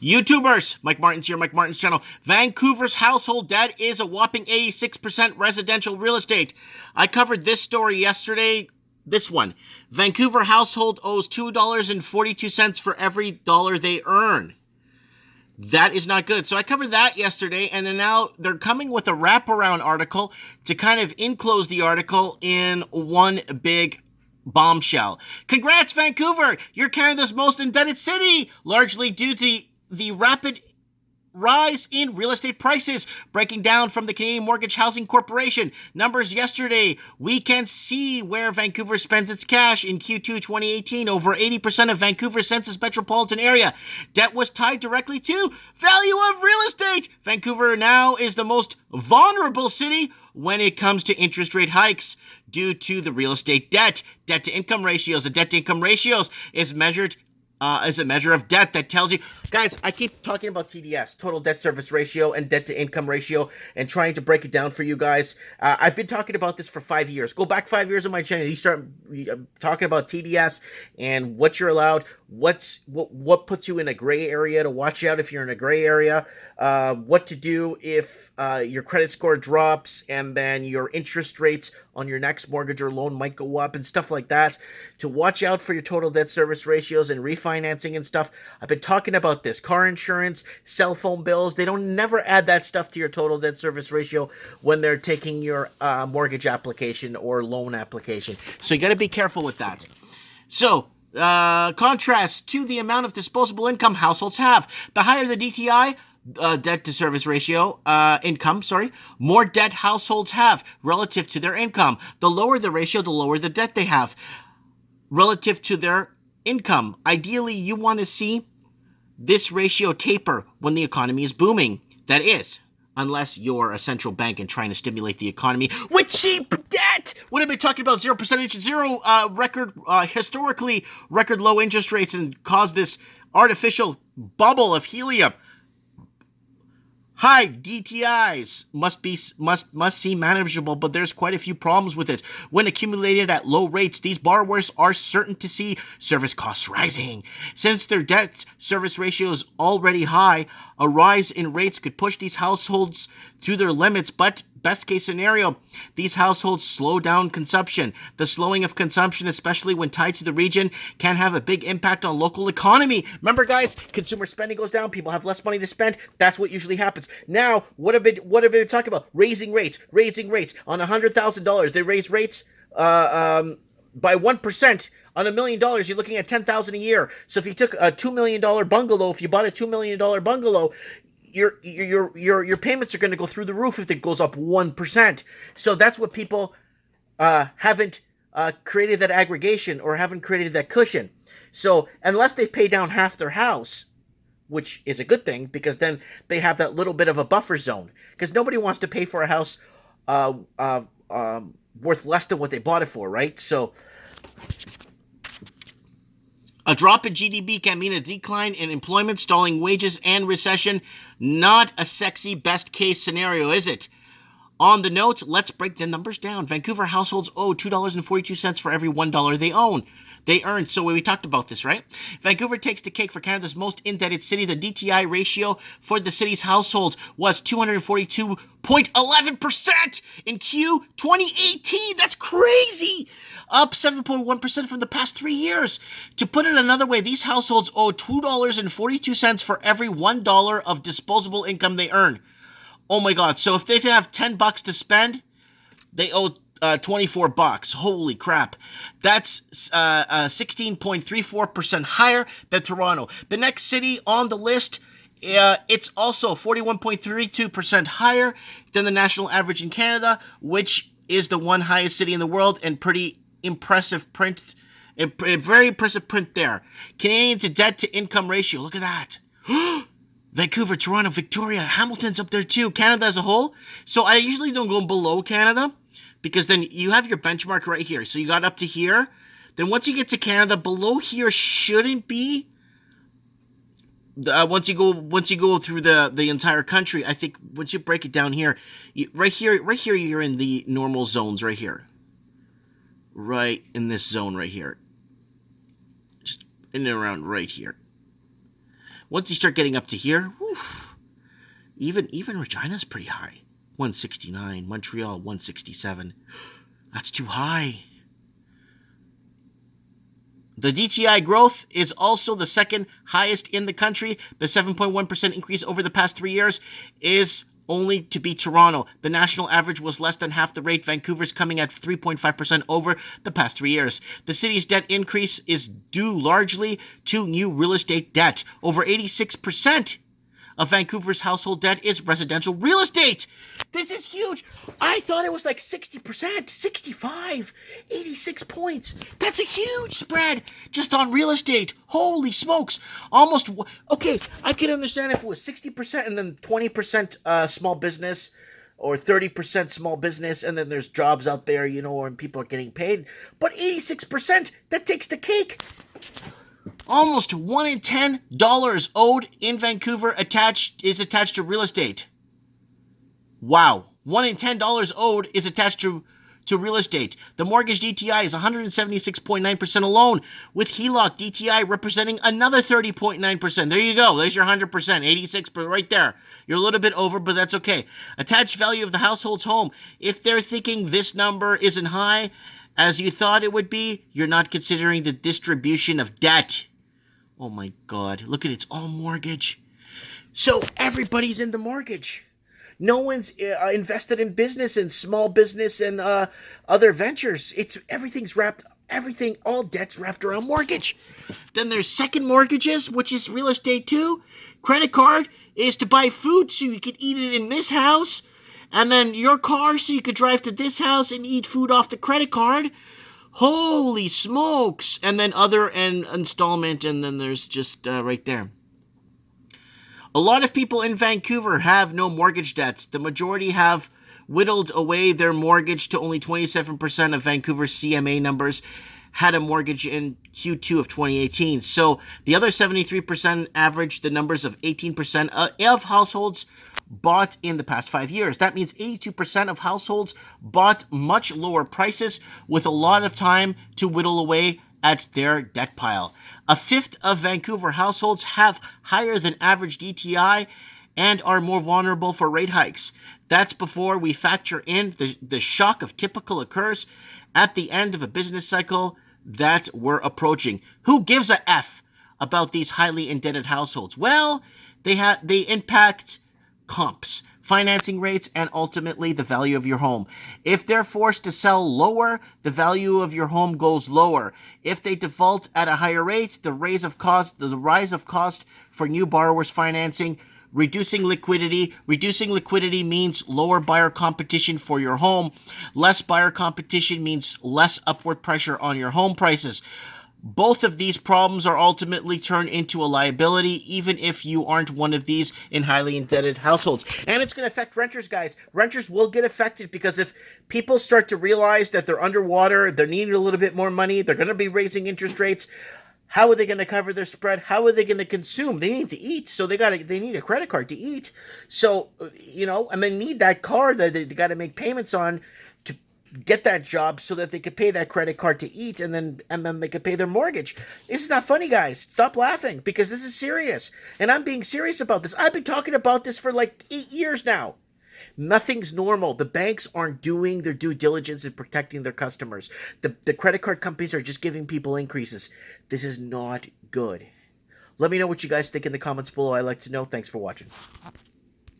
YouTubers, Mike Martin's here, Mike Martin's channel. Vancouver's household debt is a whopping 86% residential real estate. I covered this story yesterday. This one. Vancouver household owes $2.42 for every dollar they earn. That is not good. So I covered that yesterday, and then now they're coming with a wraparound article to kind of enclose the article in one big bombshell. Congrats, Vancouver! You're Canada's most indebted city, largely due to the rapid rise in real estate prices. Breaking down from the Canadian Mortgage Housing Corporation numbers yesterday, we can see where Vancouver spends its cash. In Q2 2018, over 80% of Vancouver Census Metropolitan Area debt was tied directly to value of real estate. Vancouver now is the most vulnerable city when it comes to interest rate hikes due to the real estate debt. Debt to income ratios. The debt to income ratios is measured as a measure of debt that tells you, guys, I keep talking about TDS, total debt service ratio, and debt to income ratio, and trying to break it down for you guys. I've been talking about this for 5 years. Go back 5 years on my channel. You start talking about TDS and what you're allowed, what puts you in a gray area to watch out if you're in a gray area, what to do if your credit score drops and then your interest rates on your next mortgage or loan might go up and stuff like that, to watch out for your total debt service ratios and refinancing and stuff. I've been talking about this. Car insurance, cell phone bills, they don't never add that stuff to your total debt service ratio when they're taking your mortgage application or loan application. So you got to be careful with that. So, contrast to the amount of disposable income households have. The higher the DTI, debt to service ratio, more debt households have relative to their income. The lower the ratio, the lower the debt they have relative to their income. Ideally, you want to see this ratio taper when the economy is booming. That is, unless you're a central bank and trying to stimulate the economy with cheap debt. What have been talking about 0% historically record low interest rates and cause this artificial bubble of helium. High DTIs must seem manageable, but there's quite a few problems with it. When accumulated at low rates, these borrowers are certain to see service costs rising. Since their debt service ratio is already high, a rise in rates could push these households to their limits, but best case scenario, these households slow down consumption. The slowing of consumption, especially when tied to the region, can have a big impact on local economy. Remember, guys, consumer spending goes down. People have less money to spend. That's what usually happens. Now, what have they been talking about? Raising rates. On $100,000, they raise rates by 1%. On $1 million, you're looking at $10,000 a year. So if you took a $2 million bungalow, if you bought a $2 million bungalow, your payments are going to go through the roof if it goes up 1%. So that's what people haven't created that aggregation or haven't created that cushion. So unless they pay down half their house, which is a good thing because then they have that little bit of a buffer zone. Because nobody wants to pay for a house worth less than what they bought it for, right? So a drop in GDP can mean a decline in employment, stalling wages, and recession. Not a sexy best case scenario, is it? On the notes, let's break the numbers down. Vancouver households owe $2.42 for every $1 they earn. So we talked about this, right? Vancouver takes the cake for Canada's most indebted city. The DTI ratio for the city's households was 242.11% in Q 2018. That's crazy. Up 7.1% from the past 3 years. To put it another way, these households owe $2.42 for every $1 of disposable income they earn. Oh my God. So if they have $10 to spend, they owe $24. Holy crap. That's 16.34% higher than Toronto. The next city on the list, it's also 41.32% higher than the national average in Canada, which is the one highest city in the world, and pretty impressive print. A very impressive print there. Canadian to debt to income ratio. Look at that. Vancouver, Toronto, Victoria, Hamilton's up there too. Canada as a whole. So I usually don't go below Canada, because then you have your benchmark right here. So you got up to here. Then once you get to Canada, below here shouldn't be. Once you go through the entire country, I think once you break it down here, right here, you're in the normal zones right here. Right in this zone right here. Just in and around right here. Once you start getting up to here, whew, even Regina's pretty high. 169. Montreal, 167. That's too high. The DTI growth is also the second highest in the country. The 7.1% increase over the past 3 years is only to beat Toronto. The national average was less than half the rate. Vancouver's coming at 3.5% over the past 3 years. The city's debt increase is due largely to new real estate debt. Over 86% of Vancouver's household debt is residential real estate. This is huge. I thought it was like 60%, 65, 86 points. That's a huge spread just on real estate. Holy smokes. Almost, okay, I could understand if it was 60% and then 20% small business or 30% small business, and then there's jobs out there, you know, and people are getting paid. But 86%, that takes the cake. Almost $1 in $10 owed in Vancouver is attached to real estate. Wow. $1 in $10 owed is attached to real estate. The mortgage DTI is 176.9% alone, with HELOC DTI representing another 30.9%. There you go. There's your 100%. 86 right there. You're a little bit over, but that's okay. Attached value of the household's home. If they're thinking this number isn't high as you thought it would be, you're not considering the distribution of debt. Oh my God. Look at it. It's all mortgage. So everybody's in the mortgage. No one's invested in business and small business and other ventures. All debt's wrapped around mortgage. Then there's second mortgages, which is real estate too. Credit card is to buy food so you can eat it in this house. And then your car so you could drive to this house and eat food off the credit card. Holy smokes. And then other and installment, and then there's just right there. A lot of people in Vancouver have no mortgage debts. The majority have whittled away their mortgage to only 27% of Vancouver's CMA numbers had a mortgage in Q2 of 2018. So the other 73% average the numbers of 18% of households bought in the past 5 years. That means 82% of households bought much lower prices with a lot of time to whittle away at their debt pile. A fifth of Vancouver households have higher than average DTI and are more vulnerable for rate hikes. That's before we factor in the shock of typical occurs at the end of a business cycle that we're approaching. Who gives a F about these highly indebted households? Well, they impact comps, financing rates, and ultimately the value of your home. If they're forced to sell lower, the value of your home goes lower. If they default at a higher rate, the rise of cost for new borrowers financing, reducing liquidity. Reducing liquidity means lower buyer competition for your home. Less buyer competition means less upward pressure on your home prices. Both of these problems are ultimately turned into a liability, even if you aren't one of these in highly indebted households. And it's going to affect renters, guys. Renters will get affected because if people start to realize that they're underwater, they're needing a little bit more money, they're going to be raising interest rates. How are they going to cover their spread? How are they going to consume? They need to eat, so they need a credit card to eat. So, and they need that card that they got to make payments on to get that job so that they could pay that credit card to eat, and then they could pay their mortgage. This is not funny, guys. Stop laughing, because this is serious. And I'm being serious about this. I've been talking about this for like 8 years now. Nothing's normal. The banks aren't doing their due diligence in protecting their customers. The credit card companies are just giving people increases. This is not good. Let me know what you guys think in the comments below. I'd like to know. Thanks for watching.